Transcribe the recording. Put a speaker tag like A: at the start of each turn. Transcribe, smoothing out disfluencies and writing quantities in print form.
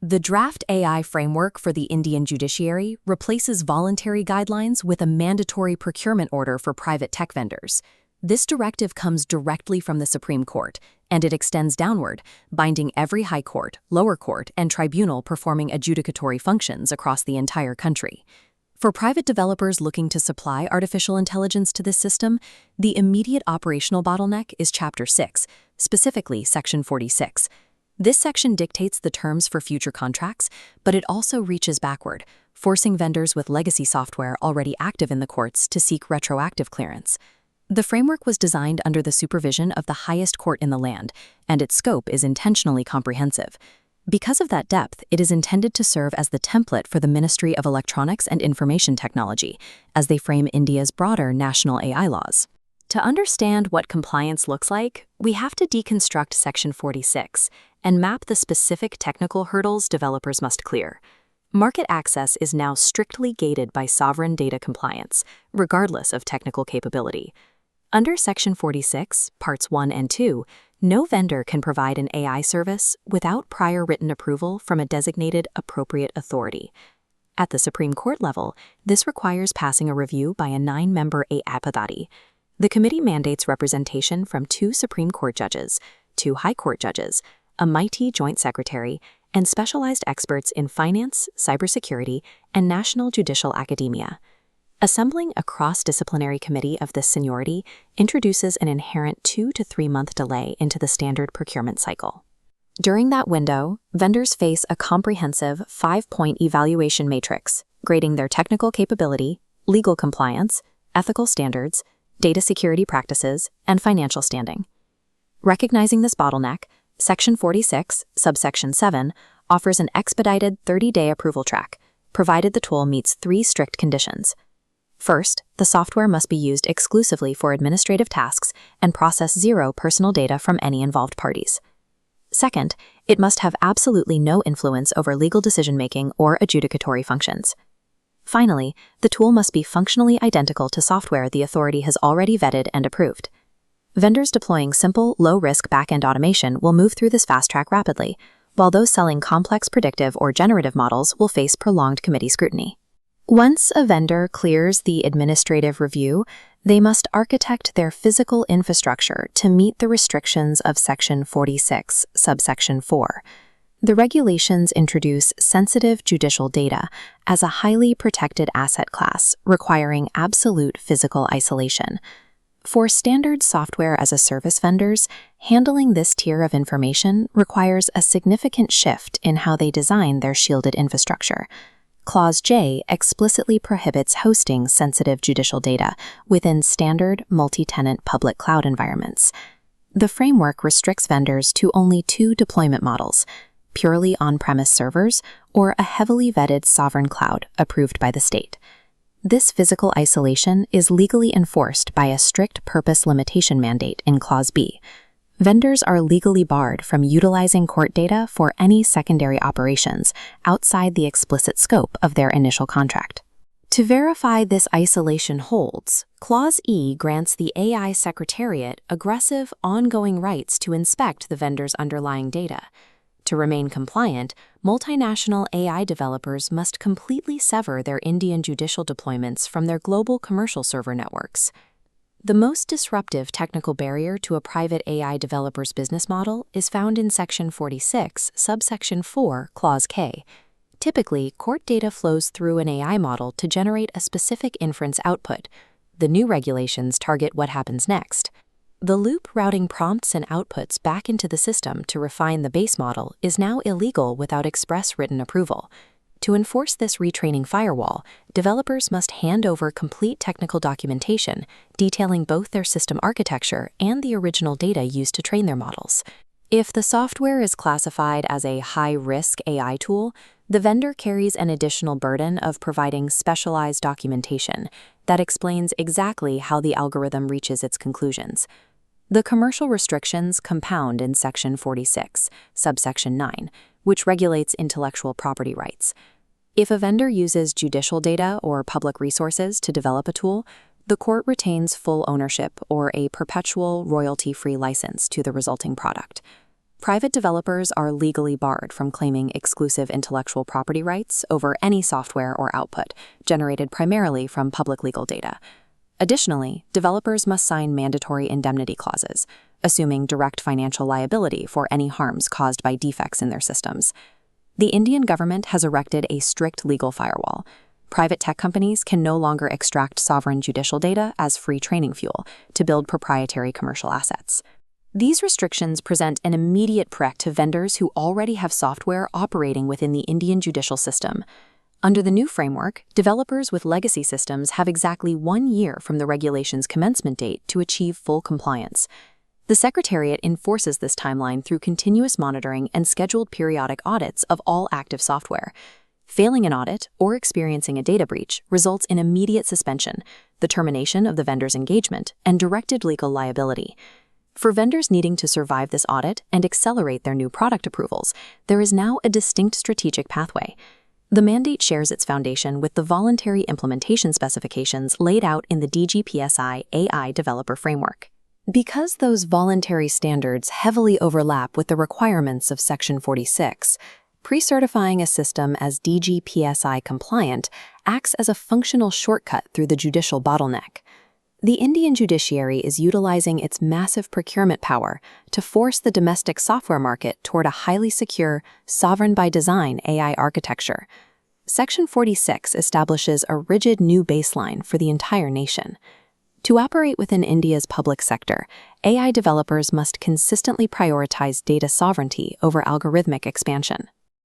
A: The draft AI framework for the Indian Judiciary replaces voluntary guidelines with a mandatory procurement order for private tech vendors. This directive comes directly from the Supreme Court, and it extends downward, binding every high court, lower court, and tribunal performing adjudicatory functions across the entire country. For private developers looking to supply artificial intelligence to this system, the immediate operational bottleneck is Chapter 6, specifically Section 46. This section dictates the terms for future contracts, but it also reaches backward, forcing vendors with legacy software already active in the courts to seek retroactive clearance. The framework was designed under the supervision of the highest court in the land, and its scope is intentionally comprehensive. Because of that depth, it is intended to serve as the template for the Ministry of Electronics and Information Technology, as they frame India's broader national AI laws. To understand what compliance looks like, we have to deconstruct Section 46 and map the specific technical hurdles developers must clear. Market access is now strictly gated by sovereign data compliance, regardless of technical capability. Under Section 46, Parts 1 and 2, no vendor can provide an AI service without prior written approval from a designated appropriate authority. At the Supreme Court level, this requires passing a review by a 9-member AAPadati. The committee mandates representation from 2 Supreme Court judges, 2 High Court judges, a mighty joint secretary, and specialized experts in finance, cybersecurity, and national judicial academia. Assembling a cross-disciplinary committee of this seniority introduces an inherent 2 to 3 month delay into the standard procurement cycle. During that window, vendors face a comprehensive 5-point evaluation matrix, grading their technical capability, legal compliance, ethical standards, data security practices, and financial standing. Recognizing this bottleneck, Section 46, Subsection 7, offers an expedited 30-day approval track, provided the tool meets 3 strict conditions. First, the software must be used exclusively for administrative tasks and process 0 personal data from any involved parties. Second, it must have absolutely no influence over legal decision-making or adjudicatory functions. Finally, the tool must be functionally identical to software the authority has already vetted and approved. Vendors deploying simple, low-risk back-end automation will move through this fast track rapidly, while those selling complex predictive or generative models will face prolonged committee scrutiny. Once a vendor clears the administrative review, they must architect their physical infrastructure to meet the restrictions of Section 46, Subsection 4. The regulations introduce sensitive judicial data as a highly protected asset class, requiring absolute physical isolation. For standard software-as-a-service vendors, handling this tier of information requires a significant shift in how they design their shielded infrastructure. Clause J explicitly prohibits hosting sensitive judicial data within standard multi-tenant public cloud environments. The framework restricts vendors to only 2 deployment models: purely on-premise servers or a heavily vetted sovereign cloud approved by the state. This physical isolation is legally enforced by a strict purpose limitation mandate in Clause B. Vendors are legally barred from utilizing court data for any secondary operations outside the explicit scope of their initial contract. To verify this isolation holds, Clause E grants the AI Secretariat aggressive, ongoing rights to inspect the vendor's underlying data. To remain compliant, multinational AI developers must completely sever their Indian judicial deployments from their global commercial server networks. The most disruptive technical barrier to a private AI developer's business model is found in Section 46, Subsection 4, Clause K. Typically, court data flows through an AI model to generate a specific inference output. The new regulations target what happens next. The loop routing prompts and outputs back into the system to refine the base model is now illegal without express written approval. To enforce this retraining firewall, developers must hand over complete technical documentation detailing both their system architecture and the original data used to train their models. If the software is classified as a high-risk AI tool, the vendor carries an additional burden of providing specialized documentation that explains exactly how the algorithm reaches its conclusions. The commercial restrictions compound in Section 46, Subsection 9, which regulates intellectual property rights. If a vendor uses judicial data or public resources to develop a tool, the court retains full ownership or a perpetual royalty-free license to the resulting product. Private developers are legally barred from claiming exclusive intellectual property rights over any software or output generated primarily from public legal data. Additionally, developers must sign mandatory indemnity clauses, assuming direct financial liability for any harms caused by defects in their systems. The Indian government has erected a strict legal firewall. Private tech companies can no longer extract sovereign judicial data as free training fuel to build proprietary commercial assets. These restrictions present an immediate threat to vendors who already have software operating within the Indian judicial system. Under the new framework, developers with legacy systems have exactly 1 year from the regulation's commencement date to achieve full compliance. The Secretariat enforces this timeline through continuous monitoring and scheduled periodic audits of all active software. Failing an audit or experiencing a data breach results in immediate suspension, the termination of the vendor's engagement, and directed legal liability. For vendors needing to survive this audit and accelerate their new product approvals, there is now a distinct strategic pathway. The mandate shares its foundation with the voluntary implementation specifications laid out in the DGPSI AI Developer Framework. Because those voluntary standards heavily overlap with the requirements of Section 46, pre-certifying a system as DGPSI compliant acts as a functional shortcut through the judicial bottleneck. The Indian judiciary is utilizing its massive procurement power to force the domestic software market toward a highly secure, sovereign-by-design AI architecture. Section 46 establishes a rigid new baseline for the entire nation. To operate within India's public sector, AI developers must consistently prioritize data sovereignty over algorithmic expansion.